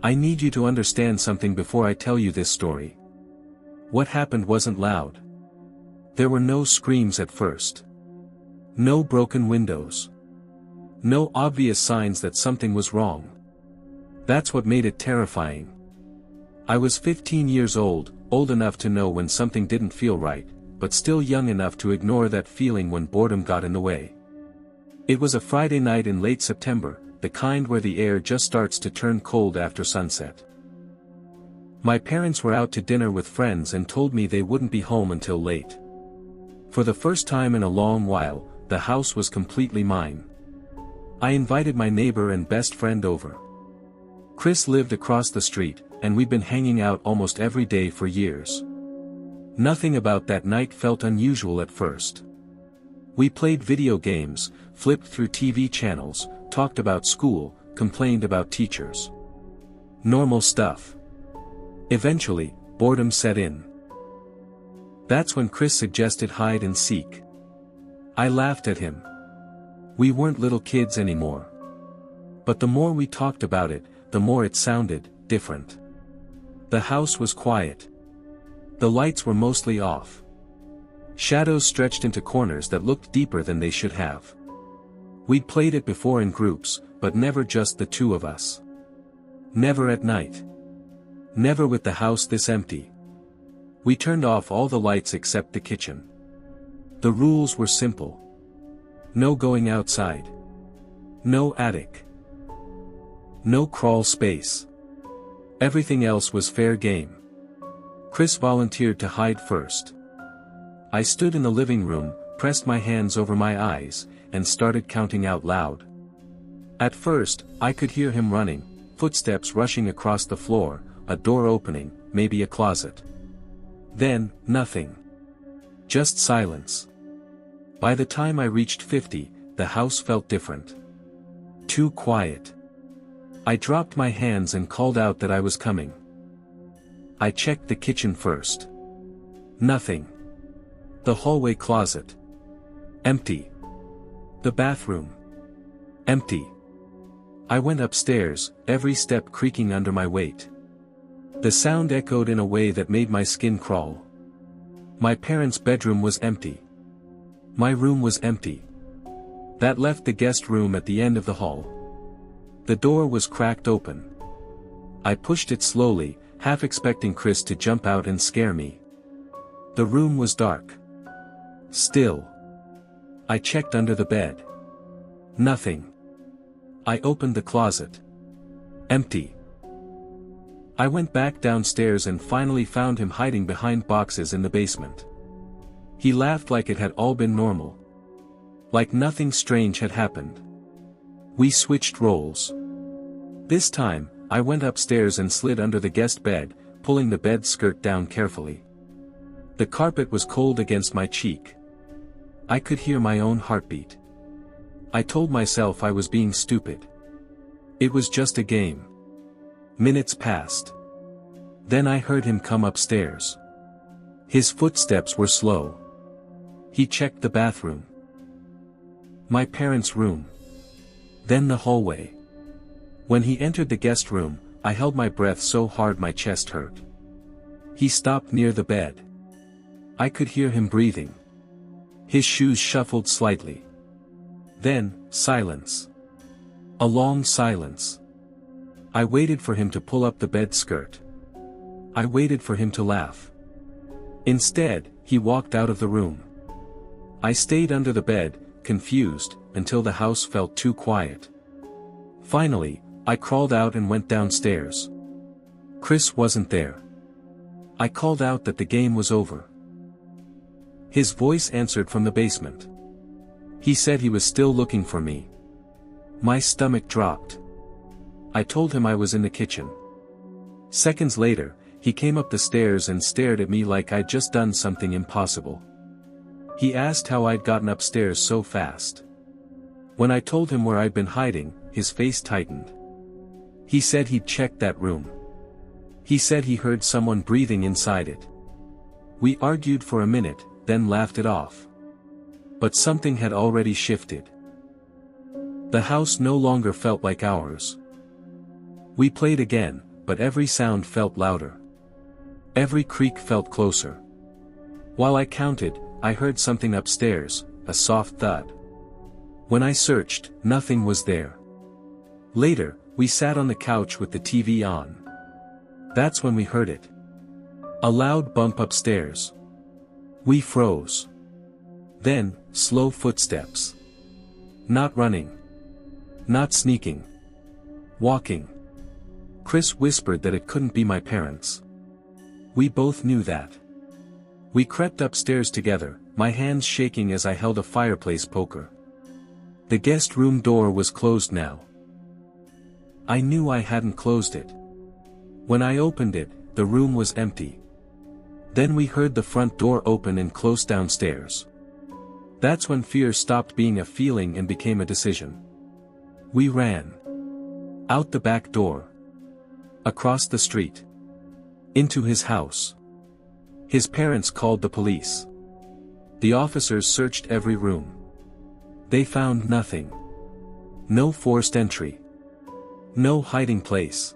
I need you to understand something before I tell you this story. What happened wasn't loud. There were no screams at first. No broken windows. No obvious signs that something was wrong. That's what made it terrifying. I was 15 years old enough to know when something didn't feel right, but still young enough to ignore that feeling when boredom got in the way. It was a Friday night in late September, the kind where the air just starts to turn cold after sunset. My parents were out to dinner with friends and told me they wouldn't be home until late. For the first time in a long while, the house was completely mine. I invited my neighbor and best friend over. Chris lived across the street, and we'd been hanging out almost every day for years. Nothing about that night felt unusual at first. We played video games, flipped through TV channels, talked about school, complained about teachers. Normal stuff. Eventually, boredom set in. That's when Chris suggested hide and seek. I laughed at him. We weren't little kids anymore. But the more we talked about it, the more it sounded different. The house was quiet. The lights were mostly off. Shadows stretched into corners that looked deeper than they should have. We'd played it before in groups, but never just the two of us. Never at night. Never with the house this empty. We turned off all the lights except the kitchen. The rules were simple. No going outside. No attic. No crawl space. Everything else was fair game. Chris volunteered to hide first. I stood in the living room, pressed my hands over my eyes, and started counting out loud. At first, I could hear him running, footsteps rushing across the floor, a door opening, maybe a closet. Then, nothing. Just silence. By the time I reached 50, the house felt different. Too quiet. I dropped my hands and called out that I was coming. I checked the kitchen first. Nothing. The hallway closet. Empty. The bathroom. Empty. I went upstairs, every step creaking under my weight. The sound echoed in a way that made my skin crawl. My parents' bedroom was empty. My room was empty. That left the guest room at the end of the hall. The door was cracked open. I pushed it slowly, half expecting Chris to jump out and scare me. The room was dark. Still. I checked under the bed. Nothing. I opened the closet. Empty. I went back downstairs and finally found him hiding behind boxes in the basement. He laughed like it had all been normal. Like nothing strange had happened. We switched roles. This time, I went upstairs and slid under the guest bed, pulling the bed skirt down carefully. The carpet was cold against my cheek. I could hear my own heartbeat. I told myself I was being stupid. It was just a game. Minutes passed. Then I heard him come upstairs. His footsteps were slow. He checked the bathroom. My parents' room. Then the hallway. When he entered the guest room, I held my breath so hard my chest hurt. He stopped near the bed. I could hear him breathing. His shoes shuffled slightly. Then, silence. A long silence. I waited for him to pull up the bed skirt. I waited for him to laugh. Instead, he walked out of the room. I stayed under the bed, confused, until the house felt too quiet. Finally, I crawled out and went downstairs. Chris wasn't there. I called out that the game was over. His voice answered from the basement. He said he was still looking for me. My stomach dropped. I told him I was in the kitchen. Seconds later, he came up the stairs and stared at me like I'd just done something impossible. He asked how I'd gotten upstairs so fast. When I told him where I'd been hiding, his face tightened. He said he'd checked that room. He said he heard someone breathing inside it. We argued for a minute, then laughed it off. But something had already shifted. The house no longer felt like ours. We played again, but every sound felt louder. Every creak felt closer. While I counted, I heard something upstairs, a soft thud. When I searched, nothing was there. Later, we sat on the couch with the TV on. That's when we heard it. A loud bump upstairs. We froze. Then, slow footsteps. Not running. Not sneaking. Walking. Chris whispered that it couldn't be my parents. We both knew that. We crept upstairs together, my hands shaking as I held a fireplace poker. The guest room door was closed now. I knew I hadn't closed it. When I opened it, the room was empty. Then we heard the front door open and close downstairs. That's when fear stopped being a feeling and became a decision. We ran. Out the back door. Across the street. Into his house. His parents called the police. The officers searched every room. They found nothing. No forced entry. No hiding place.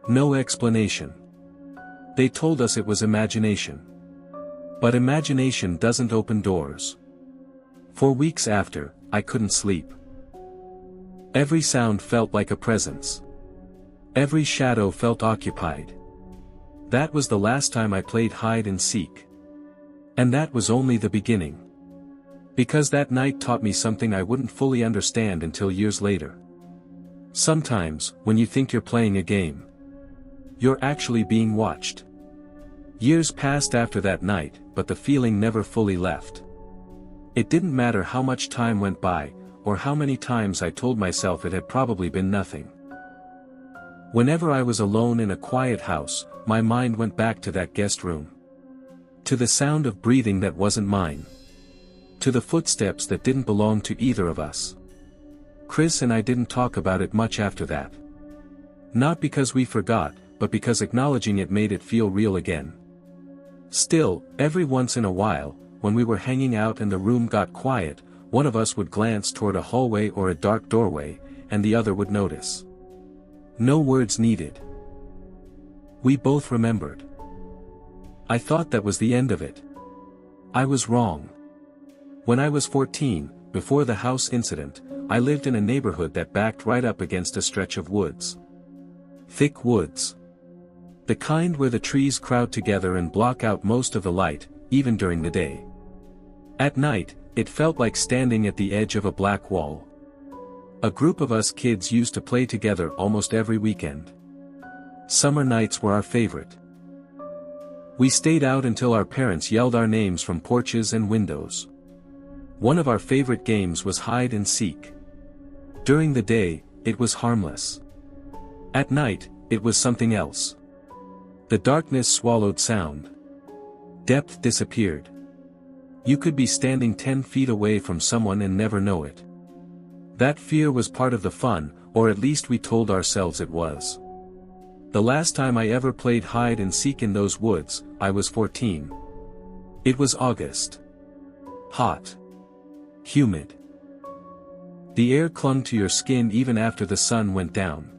No explanation. They told us it was imagination. But imagination doesn't open doors. For weeks after, I couldn't sleep. Every sound felt like a presence. Every shadow felt occupied. That was the last time I played hide and seek. And that was only the beginning. Because that night taught me something I wouldn't fully understand until years later. Sometimes, when you think you're playing a game, you're actually being watched. Years passed after that night, but the feeling never fully left. It didn't matter how much time went by, or how many times I told myself it had probably been nothing. Whenever I was alone in a quiet house, my mind went back to that guest room. To the sound of breathing that wasn't mine. To the footsteps that didn't belong to either of us. Chris and I didn't talk about it much after that. Not because we forgot, but because acknowledging it made it feel real again. Still, every once in a while, when we were hanging out and the room got quiet, one of us would glance toward a hallway or a dark doorway, and the other would notice. No words needed. We both remembered. I thought that was the end of it. I was wrong. When I was 14, before the house incident, I lived in a neighborhood that backed right up against a stretch of woods. Thick woods. The kind where the trees crowd together and block out most of the light, even during the day. At night, it felt like standing at the edge of a black wall. A group of us kids used to play together almost every weekend. Summer nights were our favorite. We stayed out until our parents yelled our names from porches and windows. One of our favorite games was hide and seek. During the day, it was harmless. At night, it was something else. The darkness swallowed sound. Depth disappeared. You could be standing 10 feet away from someone and never know it. That fear was part of the fun, or at least we told ourselves it was. The last time I ever played hide and seek in those woods, I was 14. It was August. Hot. Humid. The air clung to your skin even after the sun went down.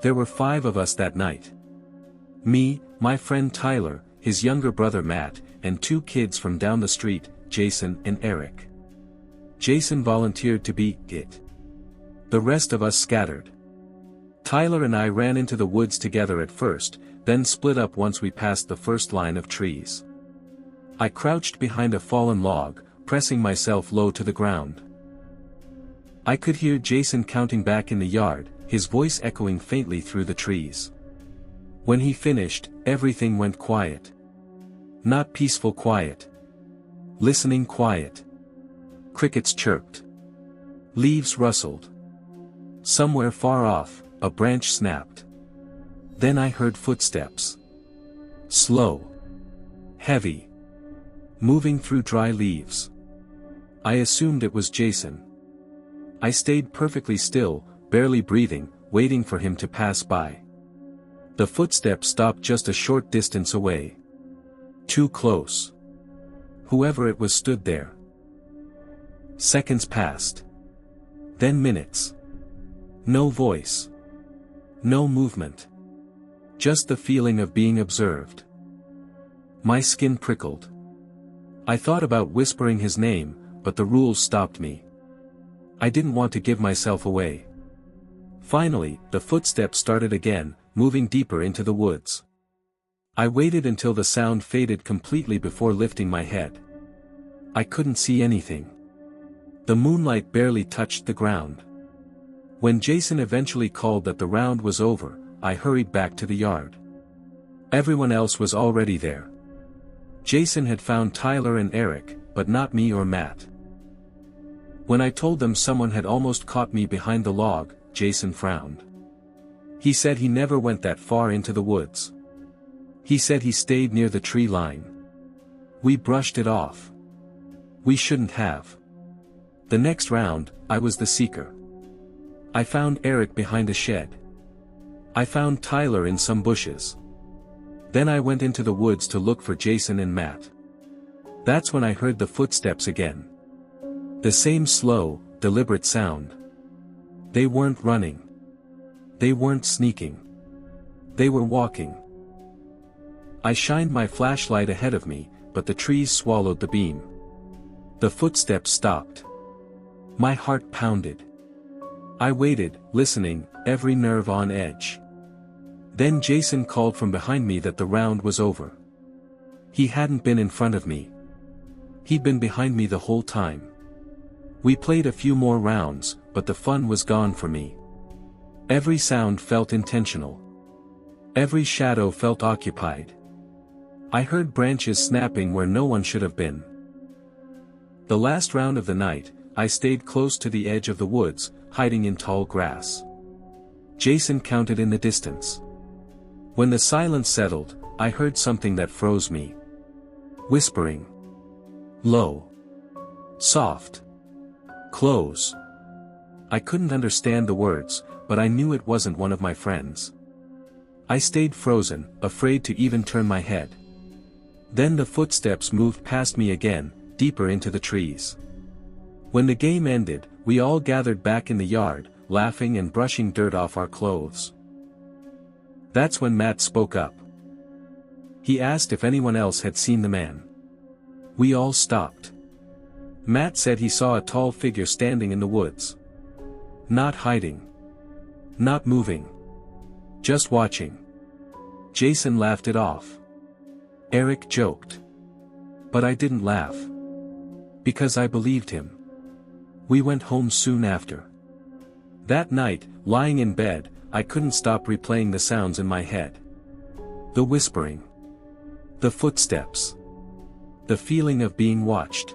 There were 5 of us that night. Me, my friend Tyler, his younger brother Matt, and 2 kids from down the street, Jason and Eric. Jason volunteered to be it. The rest of us scattered. Tyler and I ran into the woods together at first, then split up once we passed the first line of trees. I crouched behind a fallen log, pressing myself low to the ground. I could hear Jason counting back in the yard, his voice echoing faintly through the trees. When he finished, everything went quiet. Not peaceful quiet. Listening quiet. Crickets chirped. Leaves rustled. Somewhere far off, a branch snapped. Then I heard footsteps. Slow. Heavy. Moving through dry leaves. I assumed it was Jason. I stayed perfectly still, barely breathing, waiting for him to pass by. The footsteps stopped just a short distance away. Too close. Whoever it was stood there. Seconds passed. Then minutes. No voice. No movement. Just the feeling of being observed. My skin prickled. I thought about whispering his name, but the rules stopped me. I didn't want to give myself away. Finally, the footsteps started again, moving deeper into the woods. I waited until the sound faded completely before lifting my head. I couldn't see anything. The moonlight barely touched the ground. When Jason eventually called that the round was over, I hurried back to the yard. Everyone else was already there. Jason had found Tyler and Eric, but not me or Matt. When I told them someone had almost caught me behind the log, Jason frowned. He said he never went that far into the woods. He said he stayed near the tree line. We brushed it off. We shouldn't have. The next round, I was the seeker. I found Eric behind a shed. I found Tyler in some bushes. Then I went into the woods to look for Jason and Matt. That's when I heard the footsteps again. The same slow, deliberate sound. They weren't running. They weren't sneaking. They were walking. I shined my flashlight ahead of me, but the trees swallowed the beam. The footsteps stopped. My heart pounded. I waited, listening, every nerve on edge. Then Jason called from behind me that the round was over. He hadn't been in front of me. He'd been behind me the whole time. We played a few more rounds, but the fun was gone for me. Every sound felt intentional. Every shadow felt occupied. I heard branches snapping where no one should have been. The last round of the night, I stayed close to the edge of the woods, hiding in tall grass. Jason counted in the distance. When the silence settled, I heard something that froze me. Whispering. Low. Soft. Close. I couldn't understand the words, but I knew it wasn't one of my friends. I stayed frozen, afraid to even turn my head. Then the footsteps moved past me again, deeper into the trees. When the game ended, we all gathered back in the yard, laughing and brushing dirt off our clothes. That's when Matt spoke up. He asked if anyone else had seen the man. We all stopped. Matt said he saw a tall figure standing in the woods. Not hiding. Not moving. Just watching. Jason laughed it off. Eric joked. But I didn't laugh. Because I believed him. We went home soon after. That night, lying in bed, I couldn't stop replaying the sounds in my head. The whispering. The footsteps. The feeling of being watched.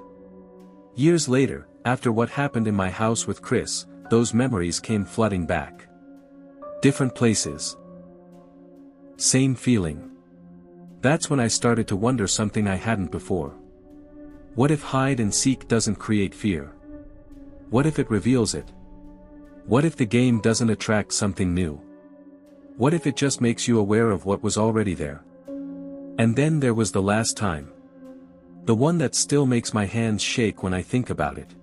Years later, after what happened in my house with Chris, those memories came flooding back. Different places. Same feeling. That's when I started to wonder something I hadn't before. What if hide and seek doesn't create fear? What if it reveals it? What if the game doesn't attract something new? What if it just makes you aware of what was already there? And then there was the last time. The one that still makes my hands shake when I think about it.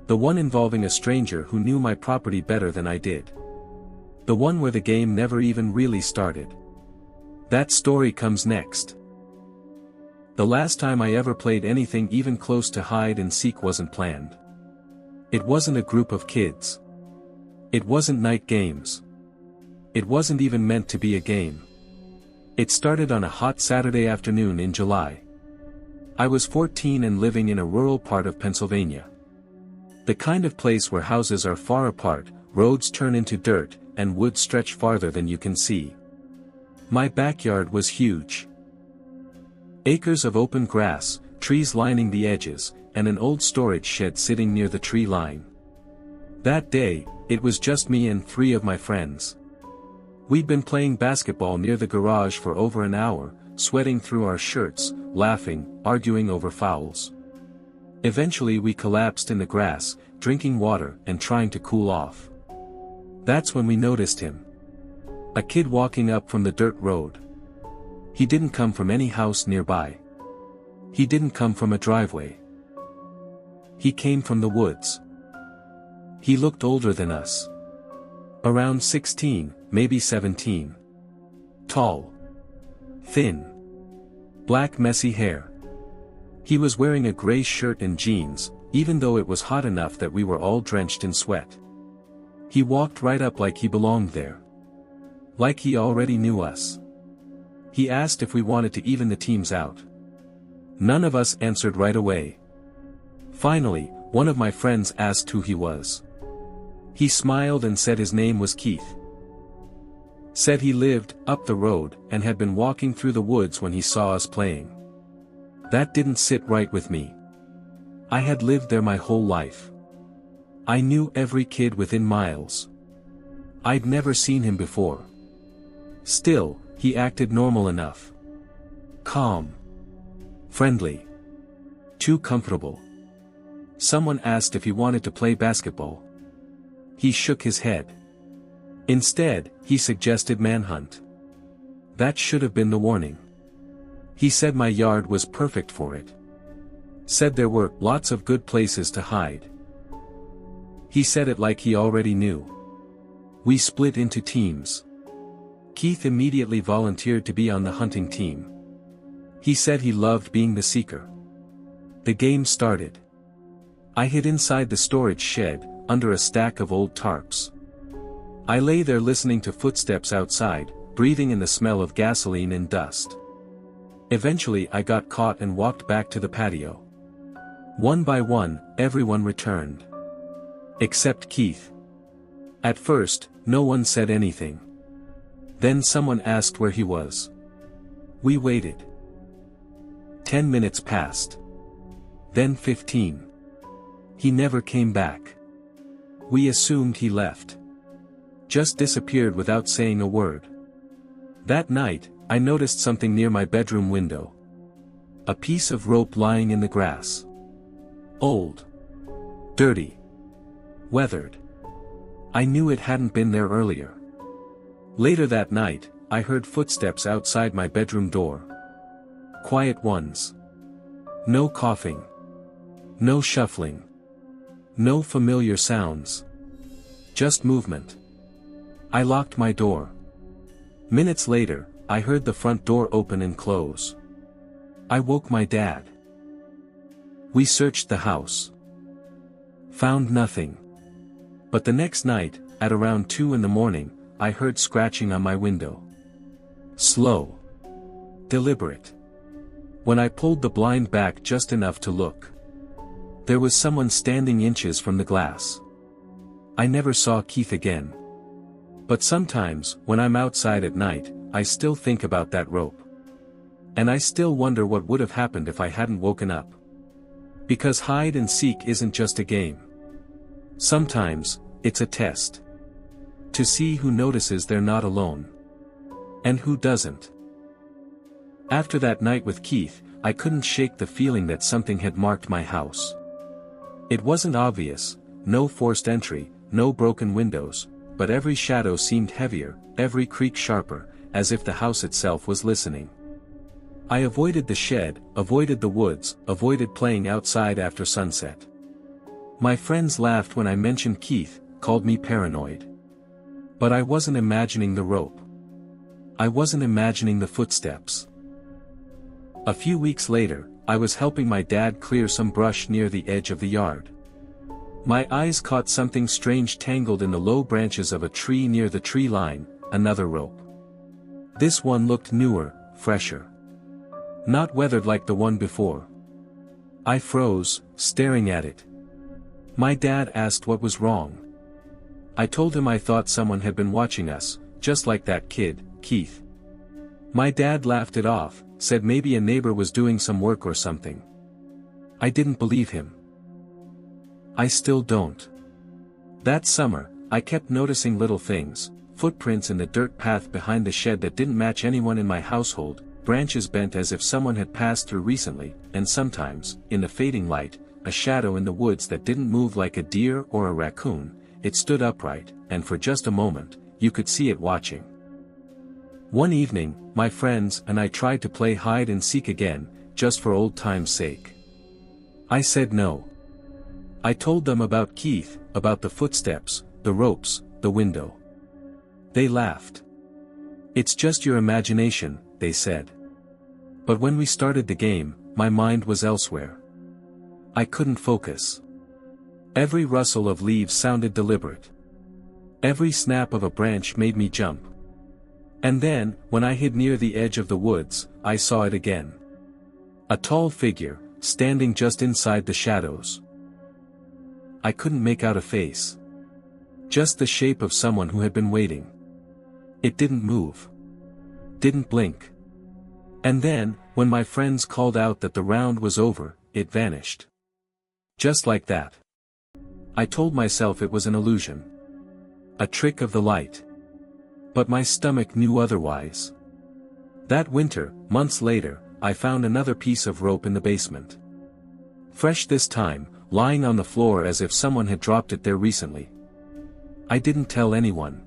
The one involving a stranger who knew my property better than I did. The one where the game never even really started. That story comes next. The last time I ever played anything even close to hide and seek wasn't planned. It wasn't a group of kids. It wasn't night games. It wasn't even meant to be a game. It started on a hot Saturday afternoon in July. I was 14 and living in a rural part of Pennsylvania. The kind of place where houses are far apart, roads turn into dirt, and woods stretch farther than you can see. My backyard was huge. Acres of open grass, trees lining the edges, and an old storage shed sitting near the tree line. That day, it was just me and 3 of my friends. We'd been playing basketball near the garage for over an hour, sweating through our shirts, laughing, arguing over fouls. Eventually we collapsed in the grass, drinking water and trying to cool off. That's when we noticed him. A kid walking up from the dirt road. He didn't come from any house nearby. He didn't come from a driveway. He came from the woods. He looked older than us. Around 16, maybe 17. Tall. Thin. Black messy hair. He was wearing a gray shirt and jeans, even though it was hot enough that we were all drenched in sweat. He walked right up like he belonged there. Like he already knew us. He asked if we wanted to even the teams out. None of us answered right away. Finally, one of my friends asked who he was. He smiled and said his name was Keith. Said he lived up the road and had been walking through the woods when he saw us playing. That didn't sit right with me. I had lived there my whole life. I knew every kid within miles. I'd never seen him before. Still, he acted normal enough. Calm. Friendly. Too comfortable. Someone asked if he wanted to play basketball. He shook his head. Instead, he suggested manhunt. That should have been the warning. He said my yard was perfect for it. Said there were lots of good places to hide. He said it like he already knew. We split into teams. Keith immediately volunteered to be on the hunting team. He said he loved being the seeker. The game started. I hid inside the storage shed, under a stack of old tarps. I lay there listening to footsteps outside, breathing in the smell of gasoline and dust. Eventually I got caught and walked back to the patio. One by one, everyone returned. Except Keith. At first, no one said anything. Then someone asked where he was. We waited. 10 minutes passed. Then 15. He never came back. We assumed he left. Just disappeared without saying a word. That night, I noticed something near my bedroom window. A piece of rope lying in the grass. Old. Dirty. Weathered. I knew it hadn't been there earlier. Later that night, I heard footsteps outside my bedroom door. Quiet ones. No coughing. No shuffling. No familiar sounds. Just movement. I locked my door. Minutes later, I heard the front door open and close. I woke my dad. We searched the house. Found nothing. But the next night, at around 2 in the morning, I heard scratching on my window. Slow. Deliberate. When I pulled the blind back just enough to look, there was someone standing inches from the glass. I never saw Keith again. But sometimes, when I'm outside at night, I still think about that rope. And I still wonder what would have happened if I hadn't woken up. Because hide and seek isn't just a game. Sometimes, it's a test. To see who notices they're not alone. And who doesn't. After that night with Keith, I couldn't shake the feeling that something had marked my house. It wasn't obvious, no forced entry, no broken windows, but every shadow seemed heavier, every creak sharper, as if the house itself was listening. I avoided the shed, avoided the woods, avoided playing outside after sunset. My friends laughed when I mentioned Keith, called me paranoid. But I wasn't imagining the rope. I wasn't imagining the footsteps. A few weeks later, I was helping my dad clear some brush near the edge of the yard. My eyes caught something strange tangled in the low branches of a tree near the tree line, another rope. This one looked newer, fresher. Not weathered like the one before. I froze, staring at it. My dad asked what was wrong. I told him I thought someone had been watching us, just like that kid, Keith. My dad laughed it off, said maybe a neighbor was doing some work or something. I didn't believe him. I still don't. That summer, I kept noticing little things, footprints in the dirt path behind the shed that didn't match anyone in my household, branches bent as if someone had passed through recently, and sometimes, in the fading light, a shadow in the woods that didn't move like a deer or a raccoon. It stood upright, and for just a moment, you could see it watching. One evening, my friends and I tried to play hide and seek again, just for old time's sake. I said no. I told them about Keith, about the footsteps, the ropes, the window. They laughed. It's just your imagination, they said. But when we started the game, my mind was elsewhere. I couldn't focus. Every rustle of leaves sounded deliberate. Every snap of a branch made me jump. And then, when I hid near the edge of the woods, I saw it again. A tall figure, standing just inside the shadows. I couldn't make out a face. Just the shape of someone who had been waiting. It didn't move. Didn't blink. And then, when my friends called out that the round was over, it vanished. Just like that. I told myself it was an illusion. A trick of the light. But my stomach knew otherwise. That winter, months later, I found another piece of rope in the basement. Fresh this time, lying on the floor as if someone had dropped it there recently. I didn't tell anyone.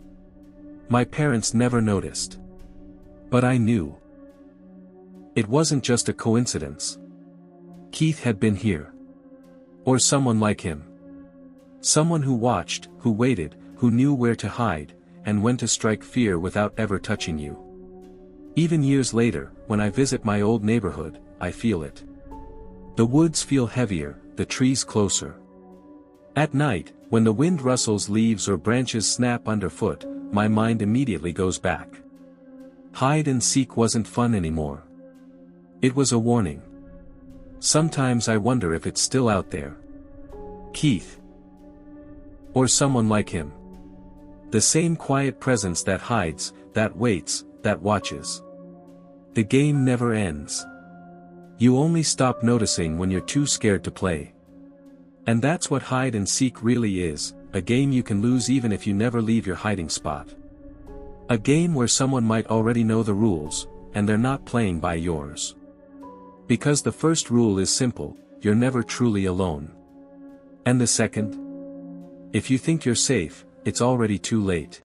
My parents never noticed. But I knew. It wasn't just a coincidence. Keith had been here. Or someone like him. Someone who watched, who waited, who knew where to hide, and when to strike fear without ever touching you. Even years later, when I visit my old neighborhood, I feel it. The woods feel heavier, the trees closer. At night, when the wind rustles leaves or branches snap underfoot, my mind immediately goes back. Hide and seek wasn't fun anymore. It was a warning. Sometimes I wonder if it's still out there. Keith. Or someone like him. The same quiet presence that hides, that waits, that watches. The game never ends. You only stop noticing when you're too scared to play. And that's what hide and seek really is, a game you can lose even if you never leave your hiding spot. A game where someone might already know the rules, and they're not playing by yours. Because the first rule is simple, you're never truly alone. And the second? If you think you're safe, it's already too late.